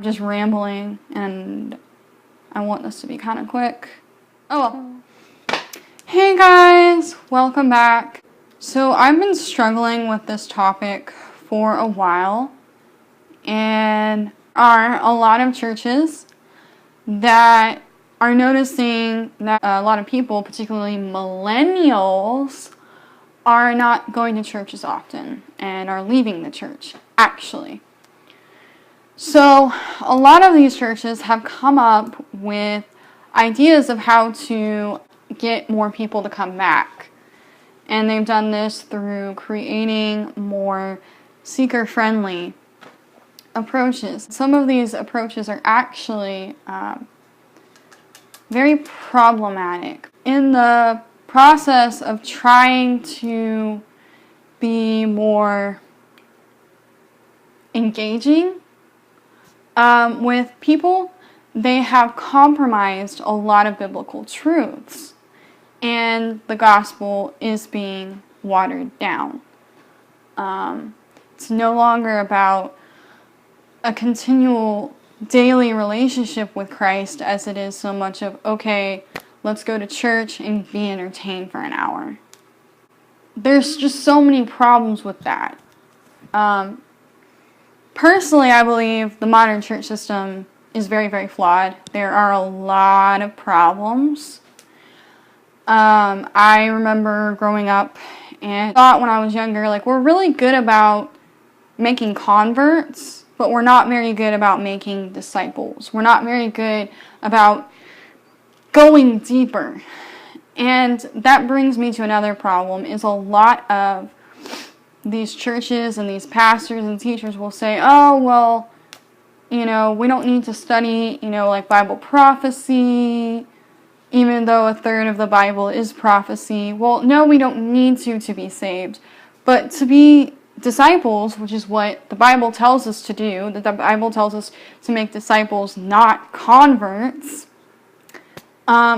just rambling, and I want this to be kind of quick. Oh well. Hey guys, welcome back. So I've been struggling with this topic for a while, and there are a lot of churches that are noticing that a lot of people, particularly millennials, are not going to church as often and are leaving the church, actually. So a lot of these churches have come up with ideas of how to get more people to come back. And they've done this through creating more seeker-friendly approaches. Some of these approaches are actually very problematic. In the process of trying to be more engaging with people, they have compromised a lot of biblical truths, and the gospel is being watered down. It's no longer about a continual daily relationship with Christ as it is so much of, okay, let's go to church and be entertained for an hour. There's just so many problems with that. Personally, I believe the modern church system is very, very flawed. There are a lot of problems. I remember growing up and thought when I was younger, like, we're really good about making converts, but we're not very good about making disciples. We're not very good about going deeper. And that brings me to another problem, is a lot of these churches and these pastors and teachers will say, oh, well, we don't need to study, like Bible prophecy, even though a third of the Bible is prophecy. Well, no, we don't need to be saved. But to be disciples, which is what the Bible tells us to do, that the Bible tells us to make disciples, not converts,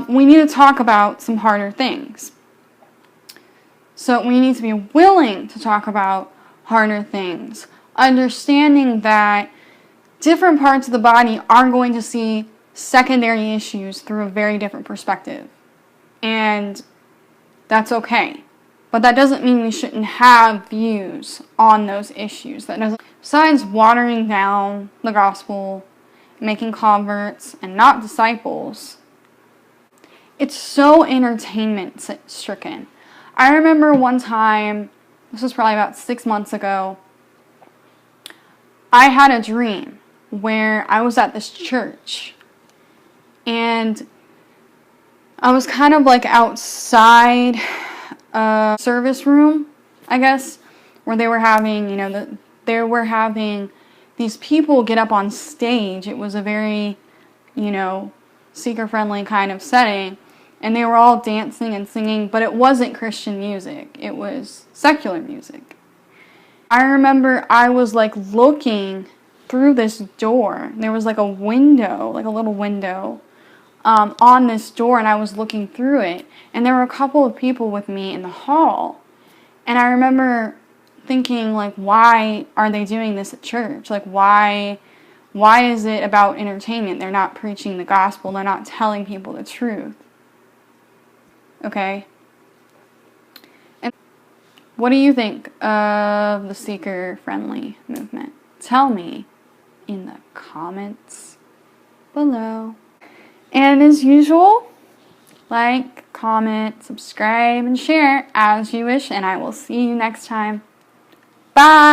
we need to talk about some harder things. So we need to be willing to talk about harder things, understanding that different parts of the body are going to see secondary issues through a very different perspective. And that's okay. But that doesn't mean we shouldn't have views on those issues. Besides watering down the gospel, making converts, and not disciples, it's so entertainment-stricken. I remember one time, this was probably about 6 months ago, I had a dream where I was at this church, and I was kind of like outside a service room, I guess, where they were having, these people get up on stage. It was a very, seeker-friendly kind of setting. And they were all dancing and singing, but it wasn't Christian music. It was secular music. I remember I was looking through this door. There was a window, a little window on this door, and I was looking through it. And there were a couple of people with me in the hall. And I remember thinking, why are they doing this at church? Why is it about entertainment? They're not preaching the gospel. They're not telling people the truth. Okay? And what do you think of the seeker-friendly movement? Tell me in the comments below. And as usual, like, comment, subscribe, and share as you wish, and I will see you next time. Bye!